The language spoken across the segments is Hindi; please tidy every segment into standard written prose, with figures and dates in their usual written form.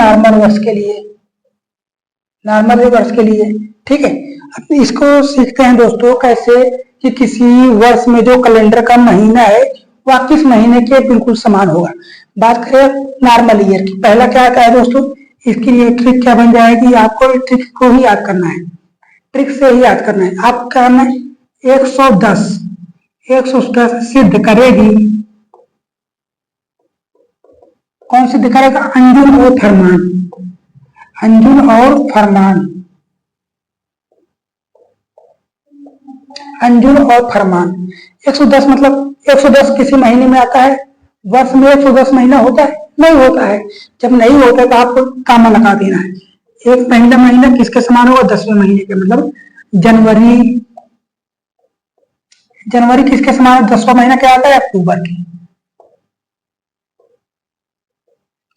नॉर्मल वर्ष के लिए, नॉर्मल वर्ष के लिए। ठीक है, अब इसको सीखते हैं दोस्तों कैसे कि किसी वर्ष में जो कैलेंडर का महीना है वह किस महीने के बिल्कुल समान होगा। बात करें नॉर्मल ईयर की, पहला क्या आता है दोस्तों, इसके लिए ट्रिक क्या बन जाएगी, आपको ट्रिक को ही याद करना है, ट्रिक से ही याद करना है। आपको क्या करना है, 110 सिद्ध करेगी, कौन सिद्ध करेगा, अंजुम और फरमान, अंजुम और फरमान, अंजुम और फरमान। 110 मतलब 110 किसी महीने में आता है, वर्ष में 110 महीना होता है, नहीं होता है। जब नहीं होता है तो आपको कामा लगा देना है। एक पहला महीना किसके समान होगा, 10वें महीने के, मतलब जनवरी, जनवरी किसके समान है, 10वां महीना क्या आता है, अक्टूबर की।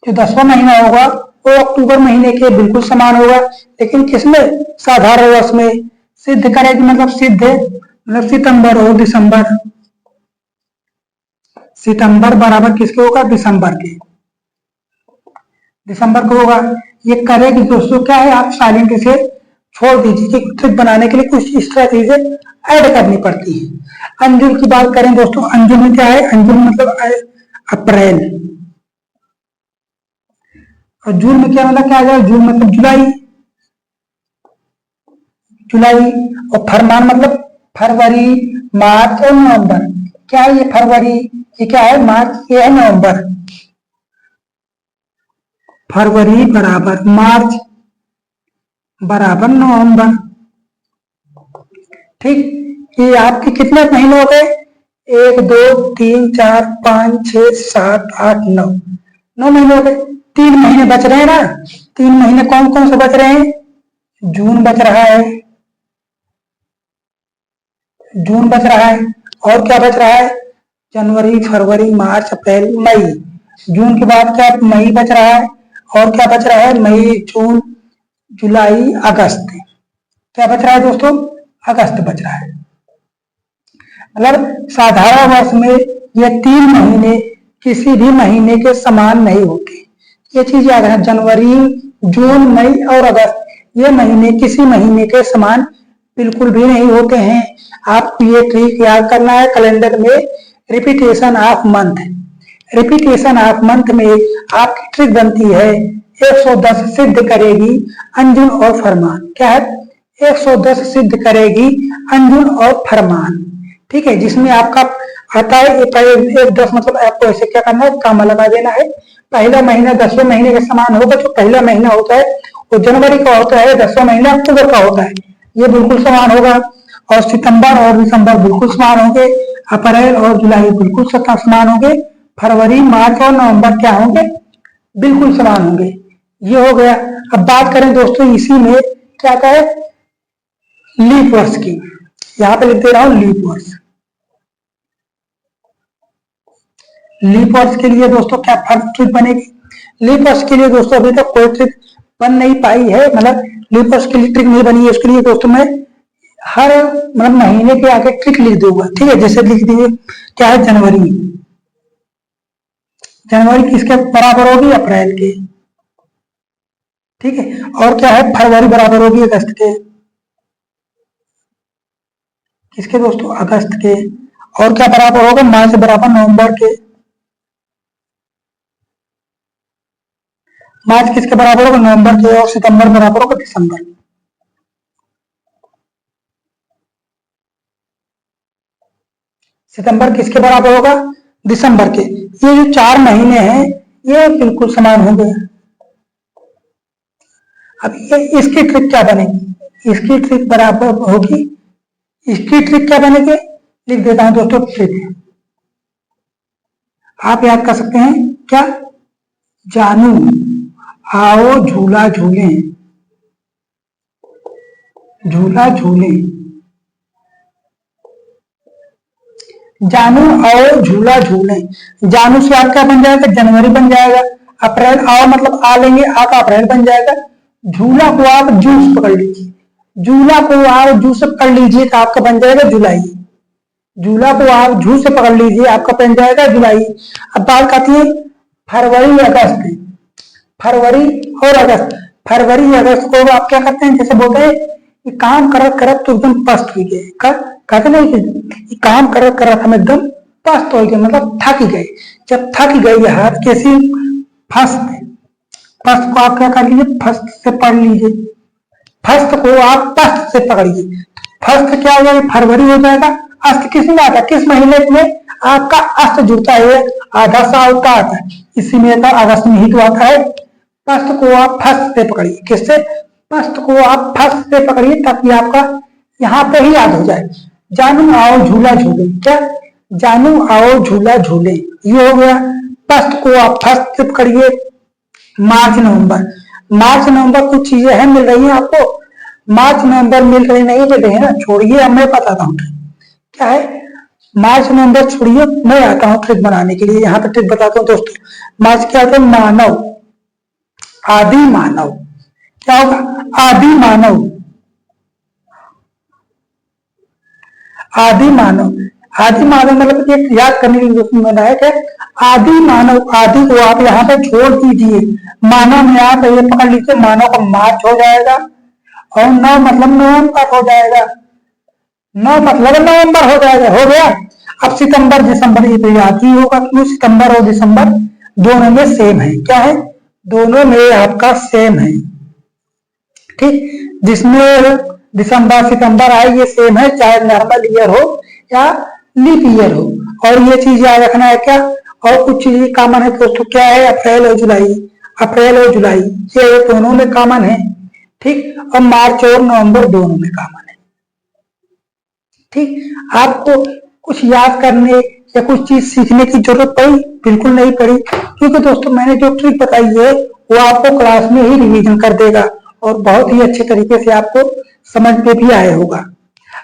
जो 10वां महीना होगा वो अक्टूबर महीने के बिल्कुल समान होगा, लेकिन किसमें, साधारण वर्ष में। सिद्ध करेगी मतलब सिद्ध मतलब सितंबर और दिसंबर, सितंबर बराबर किसके होगा, दिसंबर के, दिसंबर को होगा। ये करेगी दोस्तों क्या है, आप साइलेंट इसे छोड़ दीजिए, ट्रिक बनाने के लिए कुछ इस तरह चीजें ऐड करनी पड़ती है। अंजुम की बात करें दोस्तों, अंजुम में क्या है, अंजुम मतलब अप्रैल, और जून में क्या मतलब क्या आ जाए, जून मतलब जुलाई, जुलाई। और फरमान मतलब फरवरी, मार्च और नवंबर। क्या है ये फरवरी, ये क्या है मार्च, ये है नवंबर। फरवरी बराबर मार्च बराबर नवंबर। ठीक, ये आपके कितने महीने हो गए, 1 2 3 4 5 6 7 8 9, 9 महीने हो गए। 3 महीने बच रहे हैं ना, 3 महीने कौन कौन से बच रहे हैं, जून बच रहा है, जून बच रहा है, और क्या बच रहा है, जनवरी फरवरी मार्च अप्रैल मई। जून के बाद क्या, मई बच रहा है, और क्या बच रहा है, मई जून जुलाई अगस्त। क्या बच रहा है दोस्तों, अगस्त बच रहा है। मतलब साधारण वर्ष में ये 3 महीने किसी भी महीने के समान नहीं होते, ये चीज याद है। जनवरी, जून, मई और अगस्त ये महीने किसी महीने के समान बिल्कुल भी नहीं होते हैं। आपको ये ट्रिक याद करना है। कैलेंडर में repetition of month, repetition of month में आपकी ट्रिक बनती है 110 सिद्ध करेगी अंजुम और फरमान। क्या है, 110 सिद्ध करेगी अंजुम और फरमान। ठीक है, जिसमें आपका आता है 110 मतलब आपको ऐसे क्या करना है, कामा लगा देना है। पहला महीना 10वें महीने के समान होगा, जो पहला महीना होता है वो जनवरी का होता है, 10वां महीना अक्टूबर का होता है, ये बिल्कुल समान होगा। और सितंबर और दिसंबर बिल्कुल समान होंगे, अप्रैल और जुलाई बिल्कुल समान होंगे, फरवरी मार्च और नवंबर क्या होंगे, बिल्कुल समान होंगे। ये हो गया। अब बात करें दोस्तों इसी में क्या कहे, लीप वर्ष की। यहां पे लिख दे रहा हूं लीप वर्ष। लीप वर्ष के लिए दोस्तों क्या ट्रिक बनेगी, लीप वर्ष के लिए दोस्तों अभी तक कोई ट्रिक बन नहीं पाई है, मतलब लीप वर्ष के लिए ट्रिक नहीं बनी है। उसके लिए दोस्तों मैं हर मतलब महीने के आगे ट्रिक लिख दूंगा। ठीक है, जैसे लिख दीजिए क्या है, जनवरी, जनवरी किसके बराबर होगी, अप्रैल के। ठीक है, और क्या है, फरवरी बराबर होगी अगस्त के, किसके दोस्तों, अगस्त के। और क्या बराबर होगा, मार्च बराबर नवंबर के, मार्च किसके बराबर होगा, नवंबर के। और सितंबर बराबर होगा दिसंबर, सितंबर किसके बराबर होगा, दिसंबर के। ये जो 4 महीने हैं ये बिल्कुल समान होंगे। अब ये इसकी ट्रिक क्या बनेगी, इसकी ट्रिक बराबर होगी, इसकी ट्रिक क्या बनेगी, लिख देता हूं दोस्तों ट्रिक, आप याद कर सकते हैं क्या, जानू आओ झूला झूले, झूला झूले, जानू आओ झूला झूले। जानू से आप क्या बन जाएगा, जनवरी बन जाएगा। अप्रैल आओ मतलब आ लेंगे, आ का अप्रैल बन जाएगा। झूला को आप जू से पकड़ लीजिए, झूला को आप जू से पकड़ लीजिए तो आपका बन जाएगा जुलाई। झूला को आप जू से पकड़ लीजिए, आपका बन जाएगा जुलाई। अब बात आती है फरवरी अगस्त, फरवरी और अगस्त। फरवरी अगस्त को आप क्या करते हैं, जैसे बोलते हैं कि काम करत करत तो एकदम पस्त हुई गए, कहते नहीं कि काम करत करत हम एकदम पस्त हो गए, मतलब थक गए। जब थक गए हाथ कैसी फस्त, फस्त को आप क्या कर लीजिए, फस्त से पढ़ लीजिए, फस्त को आप पस्त से पकड़िए। फस्त क्या हो जाएगा, फरवरी हो जाएगा। अस्त किस में आता है, किस महीने में आपका अस्त जुड़ता है, आधा साल का आता है, इसी में आता अगस्त में ही तो आता है। फस्त को आप फस्त से पकड़िए, किससे, फस्त को आप फस्त से पकड़िए, ताकि आपका यहाँ पे ही याद हो जाए। जानू आओ झूला झूले, क्या, जानू आओ झूला झूले, ये हो गया। फस्त को आप फस्त से पकड़िए। मार्च नवंबर, मार्च नवंबर कुछ चीजें हैं मिल रही है आपको, मार्च नवंबर मिल रही नहीं मिल रही है ना, छोड़िए अब मैं बताता हूँ क्या है। मार्च नवंबर छोड़िए, मैं आता हूँ ट्रिक बनाने के लिए, यहाँ पे ट्रिक बताता हूँ दोस्तों। मार्च क्या होता है, मानव, आदि मानव, क्या होगा, आदि मानव, आदि मानव, आदि मानव मतलब एक याद करने के लिए दोस्तों बनाया क्या, आदि मानव, आदि को आप यहाँ पे छोड़ दीजिए, मानव में आप ये पकड़ लीजिए, मानव का मार्च हो जाएगा, और नौ मतलब नवंबर हो जाएगा, नौ मतलब नवंबर हो जाएगा, हो गया। अब सितंबर दिसंबर ये तो याद ही होगा, क्यों, सितंबर और दिसंबर दोनों में सेम है, क्या है, दोनों में आपका सेम है, ठीक। जिसमें दिसंबर सितंबर आए ये सेम है, चाहे नॉर्मल ईयर हो या लीप ईयर हो। और ये चीज याद रखना है क्या, और कुछ चीजें कॉमन है दोस्तों, क्या है, अप्रैल और जुलाई, अप्रैल और जुलाई ये दोनों में कॉमन है, ठीक। और मार्च और नवंबर दोनों में कॉमन है, ठीक। आपको कुछ याद करने या कुछ चीज सीखने की जरूरत पड़ी, बिल्कुल नहीं पड़ी, क्योंकि दोस्तों मैंने जो ट्रिक बताई है वो आपको क्लास में ही रिवीजन कर देगा, और बहुत ही अच्छे तरीके से आपको समझ में भी आया होगा।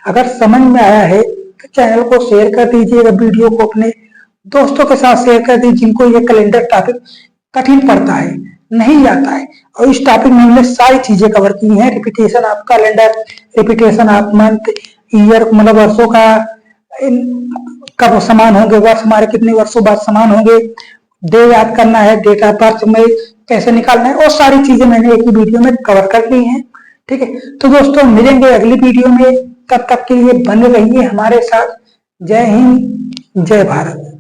अगर समझ में आया है तो चैनल को शेयर कर दीजिएगा, वीडियो को अपने दोस्तों के साथ शेयर कर दीजिए जिनको ये कैलेंडर टॉपिक कठिन पड़ता है, नहीं आता है। और इस टॉपिक में हमने सारी चीजें कवर की हैं, repetition of calendar, repetition of month, year मतलब वर्षों का कब समान होंगे, वर्ष हमारे कितने वर्षों बाद समान होंगे, डे याद करना है, डेट ऑफ बर्थ में कैसे निकालना है, और सारी चीजें मैंने एक ही वीडियो में कवर कर ली हैं, ठीक है। तो दोस्तों मिलेंगे अगली वीडियो में, तब तक के लिए बने रहिए हमारे साथ। जय हिंद, जय भारत।